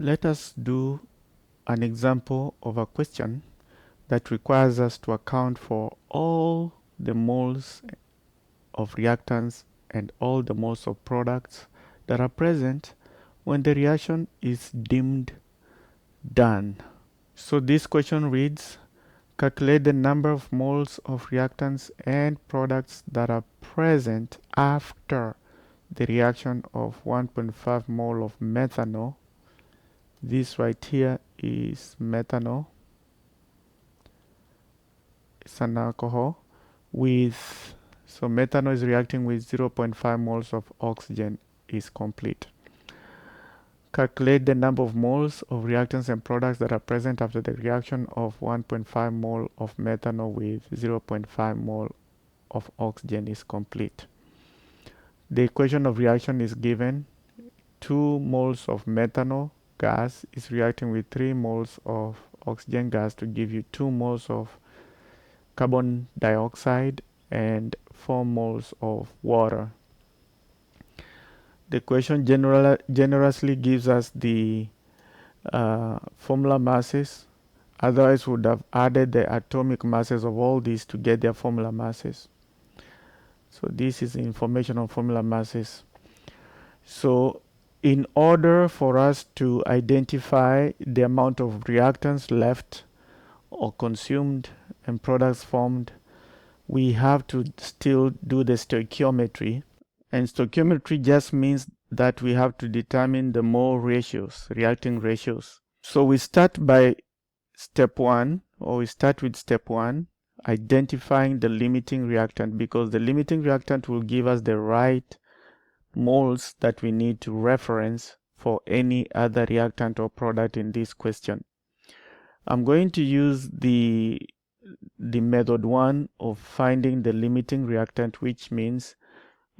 Let us do an example of a question that requires us to account for all the moles of reactants and all the moles of products that are present when the reaction is deemed done. So this question reads, calculate the number of moles of reactants and products that are present after the reaction of 1.5 mole of methanol. This right here is methanol. It's an alcohol with, so methanol is reacting with 0.5 moles of oxygen is complete. Calculate the number of moles of reactants and products that are present after the reaction of 1.5 mole of methanol with 0.5 mole of oxygen is complete. The equation of reaction is given. 2 moles of methanol gas is reacting with 3 moles of oxygen gas to give you 2 moles of carbon dioxide and 4 moles of water. The equation generously gives us the formula masses. Otherwise, we would have added the atomic masses of all these to get their formula masses. So this is information on formula masses. So in order for us to identify the amount of reactants left or consumed and products formed, we have to still do the stoichiometry. And stoichiometry just means that we have to determine the mole ratios, reacting ratios. So we start by step 1, or we start with step 1, identifying the limiting reactant, because the limiting reactant will give us the right moles that we need to reference for any other reactant or product in this question. I'm going to use the method 1 of finding the limiting reactant, which means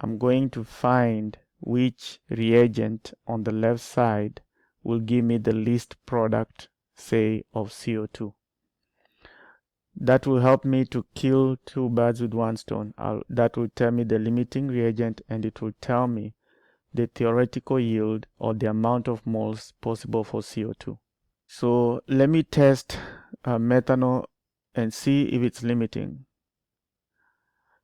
I'm going to find which reagent on the left side will give me the least product, say, of CO2. That will help me to kill 2 birds with 1 stone. That will tell me the limiting reagent, and it will tell me the theoretical yield or the amount of moles possible for CO2. So let me test methanol and see if it's limiting.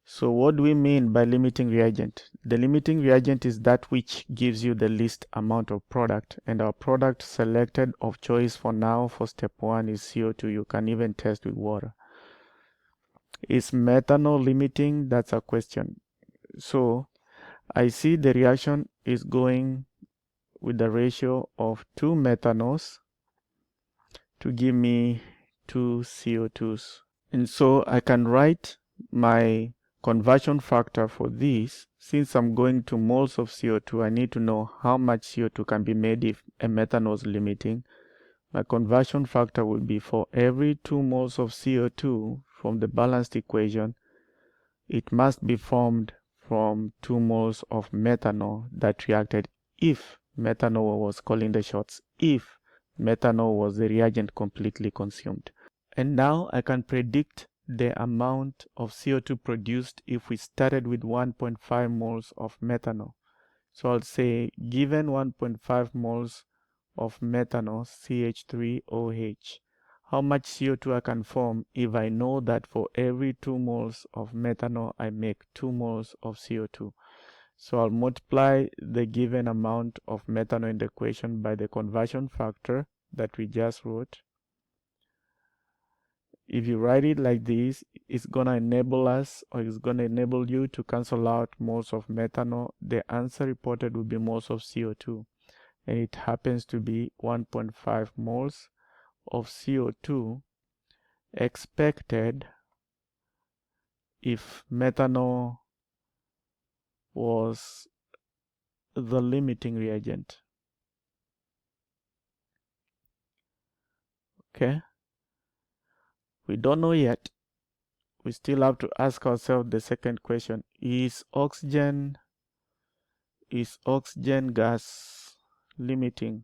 So what do we mean by limiting reagent? The limiting reagent is that which gives you the least amount of product, and our product selected of choice for now for step 1 is CO2. You can even test with water. Is methanol limiting? That's a question. So I see the reaction is going with the ratio of 2 methanols to give me 2 CO2s. And so I can write my conversion factor for this. Since I'm going to moles of CO2, I need to know how much CO2 can be made if a methanol is limiting. My conversion factor will be for every 2 moles of CO2 from the balanced equation, it must be formed from 2 moles of methanol that reacted if methanol was calling the shots, if methanol was the reagent completely consumed. And now I can predict the amount of CO2 produced if we started with 1.5 moles of methanol. So I'll say, given 1.5 moles of methanol, CH3OH, how much CO2 I can form if I know that for every 2 moles of methanol I make 2 moles of CO2. So I'll multiply the given amount of methanol in the equation by the conversion factor that we just wrote. If you write it like this, it's going to enable us, or it's going to enable you to cancel out moles of methanol. The answer reported will be moles of CO2, and it happens to be 1.5 moles of CO2 expected if methanol was the limiting reagent. Okay, we don't know yet. We still have to ask ourselves the second question: is oxygen gas limiting?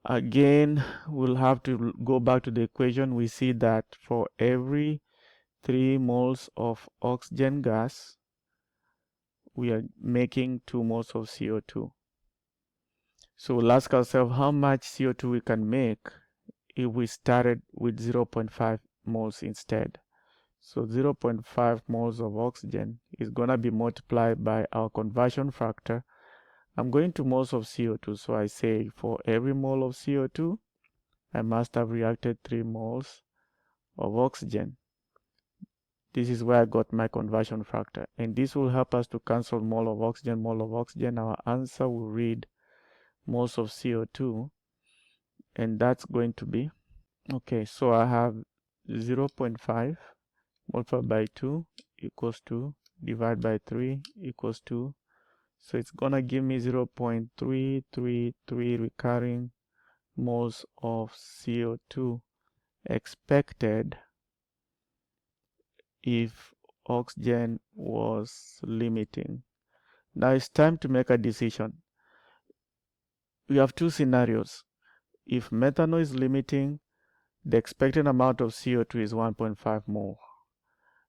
Again, we'll have to go back to the equation. We see that for every 3 moles of oxygen gas, we are making 2 moles of CO2. So we'll ask ourselves how much CO2 we can make if we started with 0.5 moles instead. So 0.5 moles of oxygen is going to be multiplied by our conversion factor. I'm going to moles of CO2, so I say for every mole of CO2, I must have reacted 3 moles of oxygen. This is where I got my conversion factor, and this will help us to cancel mole of oxygen, mole of oxygen. Our answer will read moles of CO2, and that's going to be, okay, so I have 0.5 multiplied by 2 equals 2, divide by 3 equals 2. So it's gonna give me 0.333 recurring moles of CO2 expected if oxygen was limiting. Now it's time to make a decision. We have two scenarios. If methanol is limiting, the expected amount of CO2 is 1.5 mole.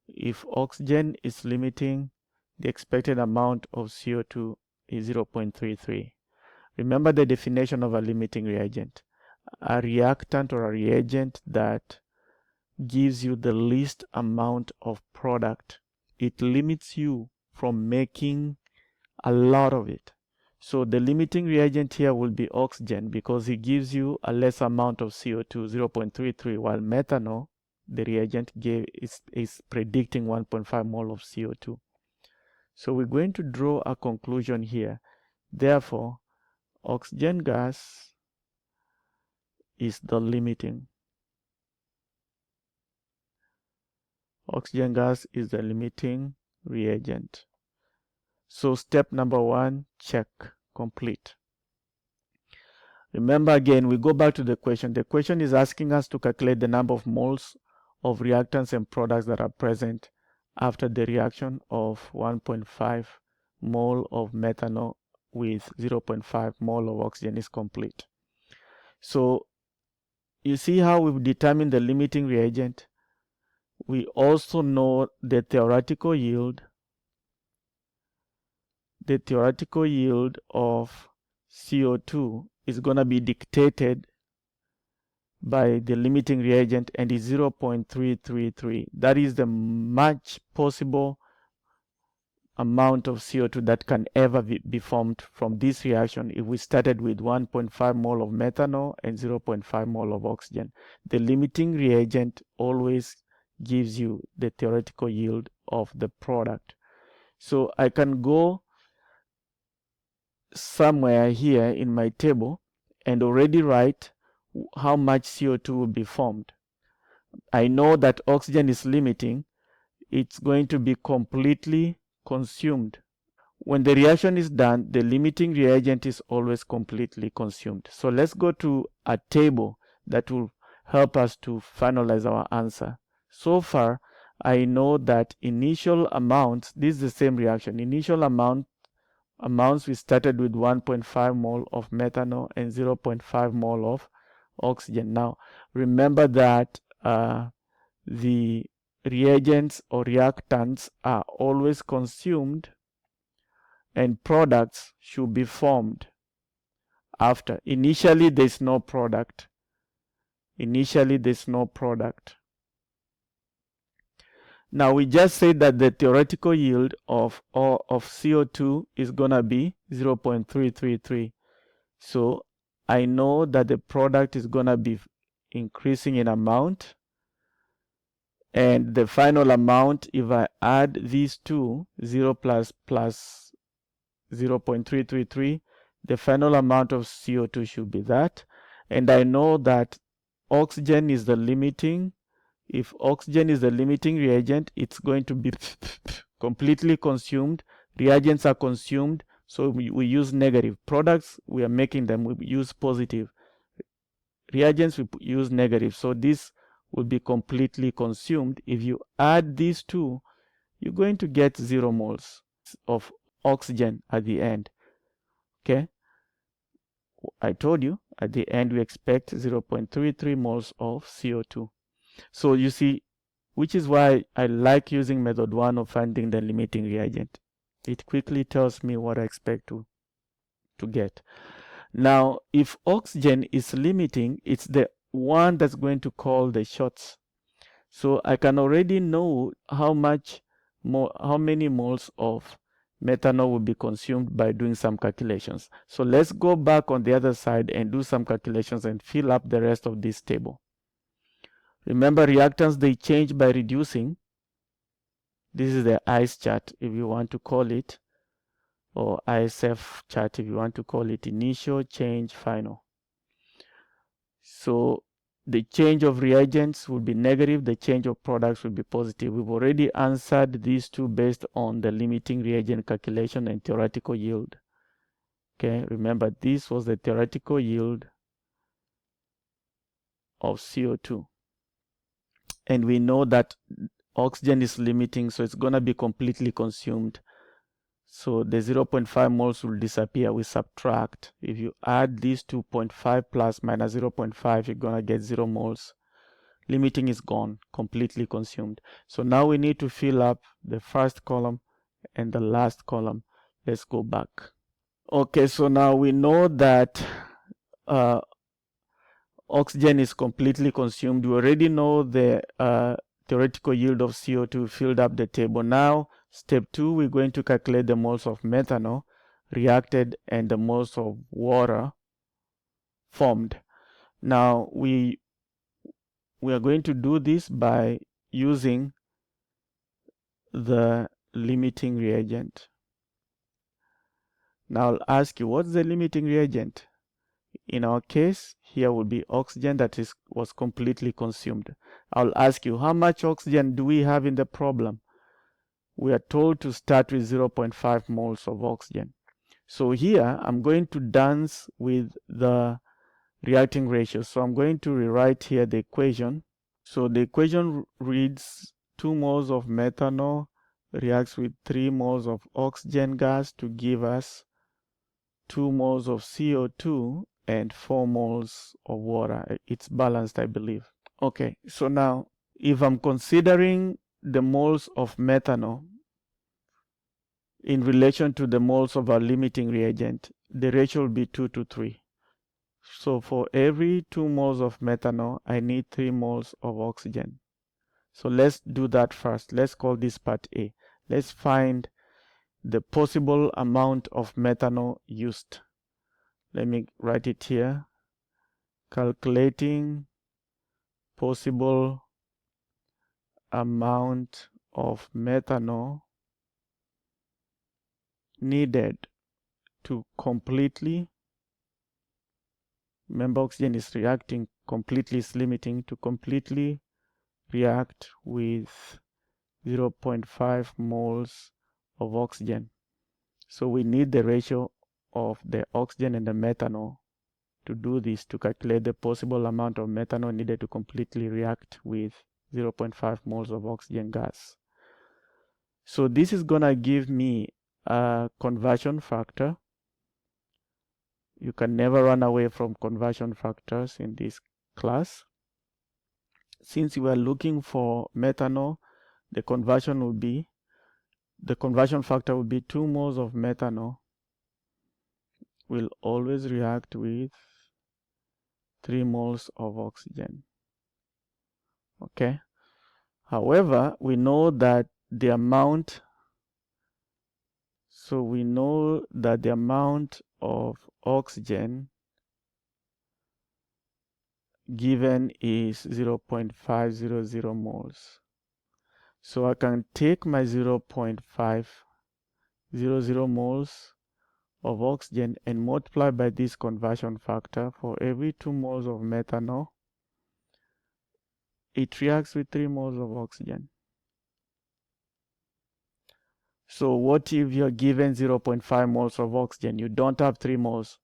If oxygen is limiting, the expected amount of CO2 is 0.33. Remember the definition of a limiting reagent. A reactant or a reagent that gives you the least amount of product. It limits you from making a lot of it. So the limiting reagent here will be oxygen because it gives you a less amount of CO2, 0.33, while methanol, the reagent is predicting 1.5 mole of CO2. So we're going to draw a conclusion here. Therefore, oxygen gas is the limiting. Oxygen gas is the limiting reagent. So step number 1, check, complete. Remember again, we go back to the question. The question is asking us to calculate the number of moles of reactants and products that are present after the reaction of 1.5 mole of methanol with 0.5 mole of oxygen is complete. So you see how we've determined the limiting reagent. We also know the theoretical yield. The theoretical yield of CO2 is going to be dictated by the limiting reagent and is 0.333. That is the much possible amount of CO2 that can ever be formed from this reaction if we started with 1.5 mole of methanol and 0.5 mole of oxygen. The limiting reagent always gives you the theoretical yield of the product. So I can go somewhere here in my table and already write how much CO2 will be formed. I know that oxygen is limiting. It's going to be completely consumed. When the reaction is done, the limiting reagent is always completely consumed. So let's go to a table that will help us to finalize our answer. So far, I know that initial amounts, this is the same reaction, initial amounts we started with 1.5 mole of methanol and 0.5 mole of oxygen. Now, remember that the reagents or reactants are always consumed and products should be formed after. Initially, there's no product. Initially, there's no product. Now, we just said that the theoretical yield of CO2 is going to be 0.333. So I know that the product is going to be increasing in amount. And the final amount, if I add these two, 0 plus 0.333, the final amount of CO2 should be that. And I know that oxygen is the limiting. If oxygen is the limiting reagent, it's going to be completely consumed. Reagents are consumed, so we use negative. Products, we are making them, we use positive. Reagents, we use negative. So this will be completely consumed. If you add these two, you're going to get 0 moles of oxygen at the end. Okay, I told you at the end we expect 0.33 moles of CO2. So you see, which is why I like using method 1 of finding the limiting reagent. It quickly tells me what I expect to get. Now, if oxygen is limiting, it's the one that's going to call the shots. So I can already know how many moles of methanol will be consumed by doing some calculations. So let's go back on the other side and do some calculations and fill up the rest of this table. Remember, reactants, they change by reducing. This is the ICE chart, if you want to call it, or ISF chart, if you want to call it, initial, change, final. So the change of reagents will be negative, the change of products will be positive. We've already answered these two based on the limiting reagent calculation and theoretical yield. Okay, remember this was the theoretical yield of CO2. And we know that oxygen is limiting, so it's going to be completely consumed. So the 0.5 moles will disappear. We subtract. If you add these 2.5 plus minus 0.5, you're going to get 0 moles. Limiting is gone, completely consumed. So now we need to fill up the first column and the last column. Let's go back. Okay, so now we know that oxygen is completely consumed. We already know the theoretical yield of CO2, filled up the table. Now, step 2, we're going to calculate the moles of methanol reacted and the moles of water formed. Now, we are going to do this by using the limiting reagent. Now I'll ask you, what's the limiting reagent? In our case, here will be oxygen that was completely consumed. I'll ask you, how much oxygen do we have in the problem? We are told to start with 0.5 moles of oxygen. So here, I'm going to dance with the reacting ratio. So I'm going to rewrite here the equation. So the equation reads 2 moles of methanol reacts with 3 moles of oxygen gas to give us 2 moles of CO2 and 4 moles of water. It's balanced, I believe. Okay, so now if I'm considering the moles of methanol in relation to the moles of our limiting reagent, the ratio will be 2 to 3. So for every 2 moles of methanol, I need 3 moles of oxygen. So let's do that first. Let's call this part A. Let's find the possible amount of methanol used. Let me write it here. Calculating possible amount of methanol needed to completely, remember oxygen is reacting, completely is limiting, to completely react with 0.5 moles of oxygen. So we need the ratio of the oxygen and the methanol to do this, to calculate the possible amount of methanol needed to completely react with 0.5 moles of oxygen gas. So this is gonna give me a conversion factor. You can never run away from conversion factors in this class. Since we are looking for methanol, the conversion factor will be 2 moles of methanol will always react with 3 moles of oxygen. Okay. However, we know that the amount of oxygen given is 0.500 moles. So I can take my 0.500 moles of oxygen and multiply by this conversion factor. For every 2 moles of methanol, it reacts with 3 moles of oxygen. So what if you're given 0.5 moles of oxygen? You don't have 3 moles.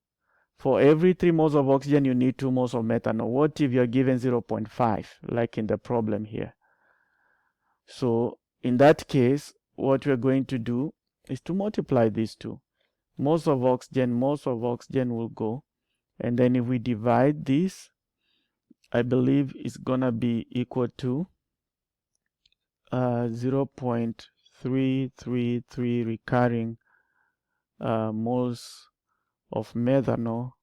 For every 3 moles of oxygen, you need 2 moles of methanol. What if you're given 0.5, like in the problem here? So in that case, what we're going to do is to multiply these two. Moles of oxygen will go. And then if we divide this, I believe it's gonna be equal to 0.333 recurring moles of methanol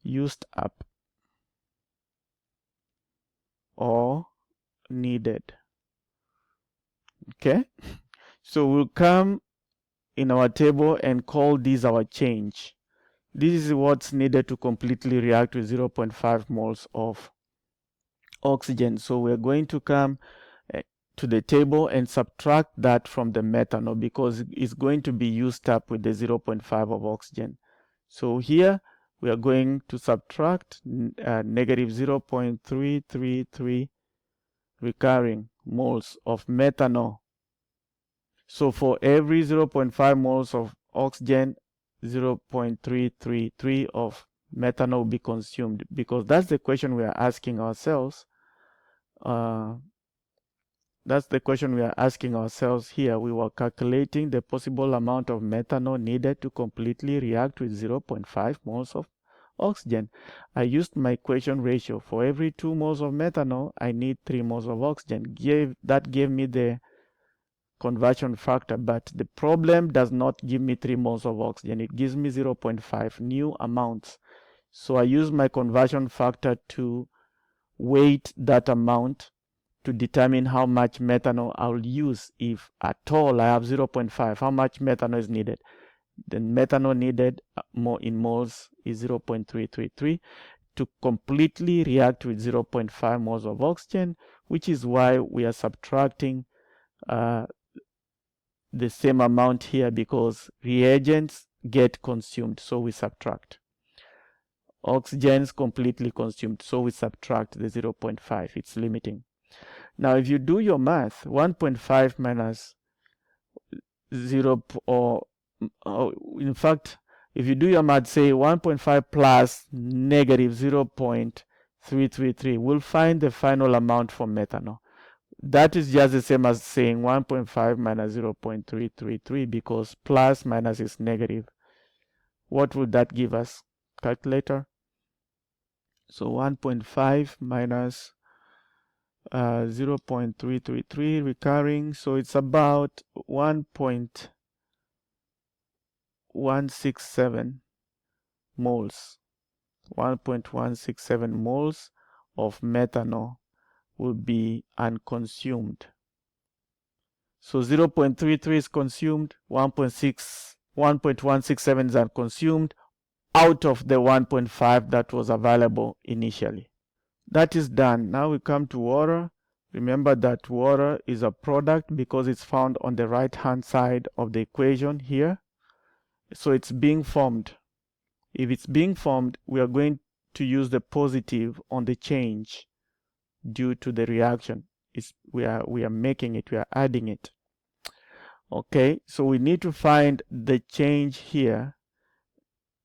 used up or needed. Okay, so we'll come in our table and call this our change. This is what's needed to completely react with 0.5 moles of oxygen. So we're going to come to the table and subtract that from the methanol because it's going to be used up with the 0.5 of oxygen. So here we are going to subtract negative 0.333 recurring moles of methanol. So for every 0.5 moles of oxygen, 0.333 of methanol will be consumed, because that's the question we are asking ourselves. That's the question we are asking ourselves here. We were calculating the possible amount of methanol needed to completely react with 0.5 moles of oxygen. I used my equation ratio. For every 2 moles of methanol, I need 3 moles of oxygen. That gave me the conversion factor, but the problem does not give me 3 moles of oxygen. It gives me 0.5 new amounts. So I use my conversion factor to weight that amount to determine how much methanol I'll use. If at all I have 0.5, how much methanol is needed? The methanol needed in moles is 0.333 to completely react with 0.5 moles of oxygen, which is why we are subtracting the same amount here, because reagents get consumed, so we subtract. Oxygen's completely consumed, so we subtract the 0.5. It's limiting. Now, if you do your math, 1.5 minus 0, or in fact, if you do your math, say 1.5 plus negative 0.333, we'll find the final amount for methanol. That is just the same as saying 1.5 minus 0.333, because plus minus is negative. What would that give us? Calculator. So 1.5 minus 0.333 recurring, so it's about 1.167 moles. 1.167 moles of methanol will be unconsumed. So 0.33 is consumed, 1.167 is unconsumed out of the 1.5 that was available initially. That is done. Now we come to water. Remember that water is a product because it's found on the right hand side of the equation here. So it's being formed. If it's being formed, we are going to use the positive on the change due to the reaction. We are making it, we are adding it. Okay, so we need to find the change here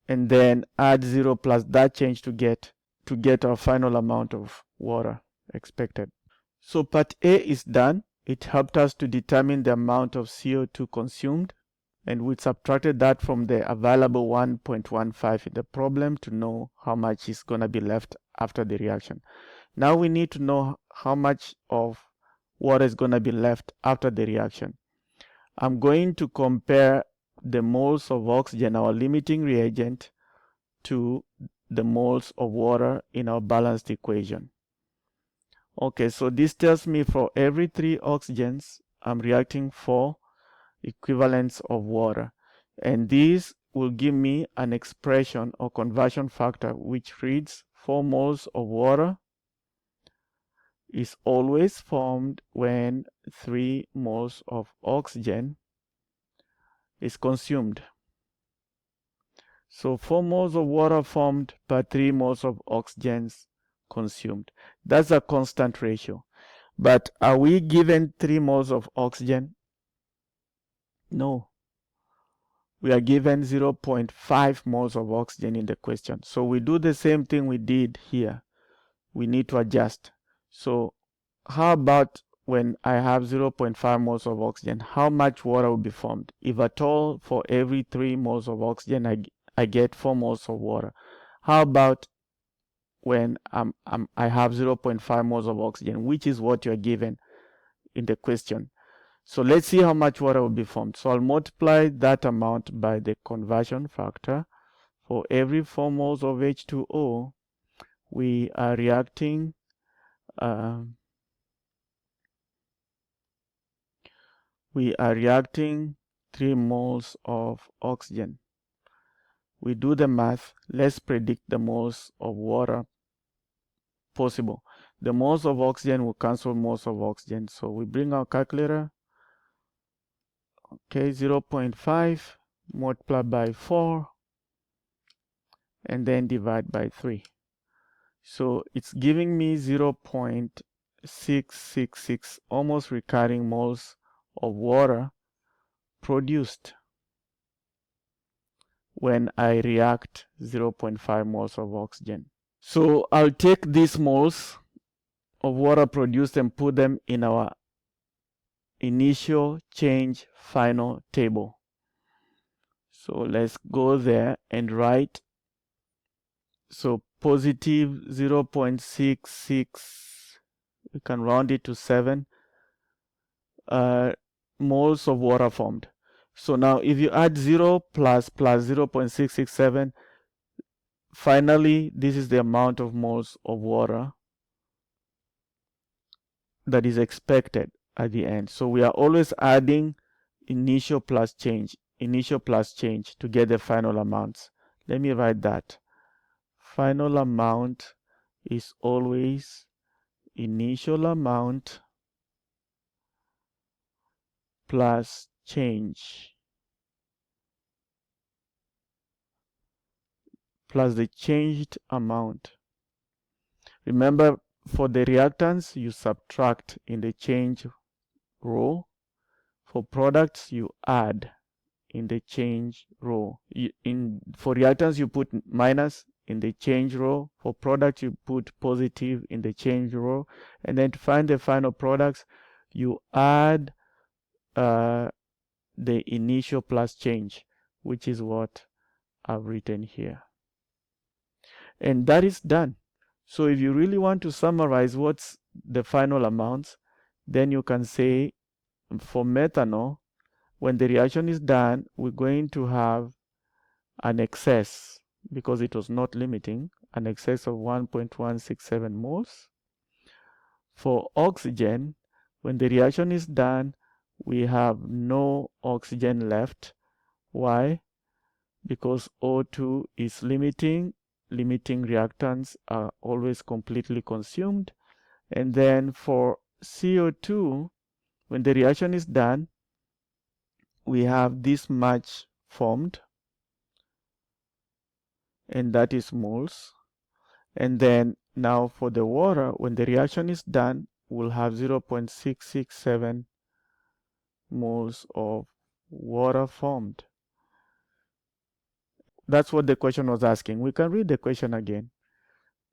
and then add 0 plus that change to get our final amount of water expected. So part A is done. It helped us to determine the amount of CO2 consumed, and we subtracted that from the available 1.15 in the problem to know how much is going to be left after the reaction. Now we need to know how much of water is going to be left after the reaction. I'm going to compare the moles of oxygen, our limiting reagent, to the moles of water in our balanced equation. Okay, so this tells me for every 3 oxygens, I'm reacting 4 equivalents of water. And this will give me an expression or conversion factor which reads 4 moles of water is always formed when 3 moles of oxygen is consumed. So 4 moles of water formed per 3 moles of oxygen consumed. That's a constant ratio. But are we given 3 moles of oxygen? No. We are given 0.5 moles of oxygen in the question. So we do the same thing we did here. We need to adjust. So how about when I have 0.5 moles of oxygen, how much water will be formed? If at all, for every 3 moles of oxygen, I get 4 moles of water. How about when I have 0.5 moles of oxygen, which is what you're given in the question? So let's see how much water will be formed. So I'll multiply that amount by the conversion factor. For every 4 moles of H2O, we are reacting 3 moles of oxygen. We do the math. Let's predict the moles of water possible. The moles of oxygen will cancel moles of oxygen. So we bring our calculator. Okay, 0.5 multiplied by 4 and then divide by 3. So it's giving me 0.666 almost recurring moles of water produced when I react 0.5 moles of oxygen. So I'll take these moles of water produced and put them in our initial change final table. So let's go there and write. So positive 0.66, we can round it to 7 moles of water formed. So now if you add 0 plus 0.667, finally this is the amount of moles of water that is expected at the end. So we are always adding initial plus change to get the final amounts. Let me write that. Final amount is always initial amount plus change plus the changed amount. Remember, for the reactants, you subtract in the change row. For products, you add in the change row. For reactants, you put minus in the change row. For products, you put positive in the change row. And then to find the final products, you add the initial plus change, which is what I've written here. And that is done. So if you really want to summarize what's the final amounts, then you can say for methanol, when the reaction is done, we're going to have an excess, because it was not limiting, an excess of 1.167 moles. For oxygen, when the reaction is done, we have no oxygen left. Why? Because O2 is limiting. Limiting reactants are always completely consumed. And then for CO2, when the reaction is done, we have this much formed, and that is moles. And then now for the water, when the reaction is done, we'll have 0.667 moles of water formed. That's what the question was asking. We can read the question again.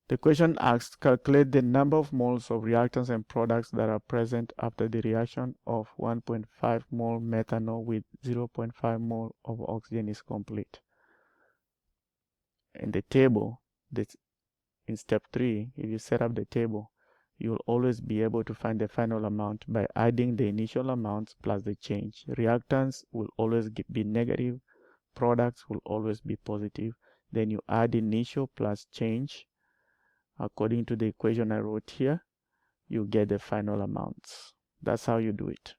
The question asks, calculate the number of moles of reactants and products that are present after the reaction of 1.5 mole methanol with 0.5 mole of oxygen is complete. In the table, in step 3, if you set up the table, you'll always be able to find the final amount by adding the initial amounts plus the change. Reactants will always be negative. Products will always be positive. Then you add initial plus change. According to the equation I wrote here, you get the final amounts. That's how you do it.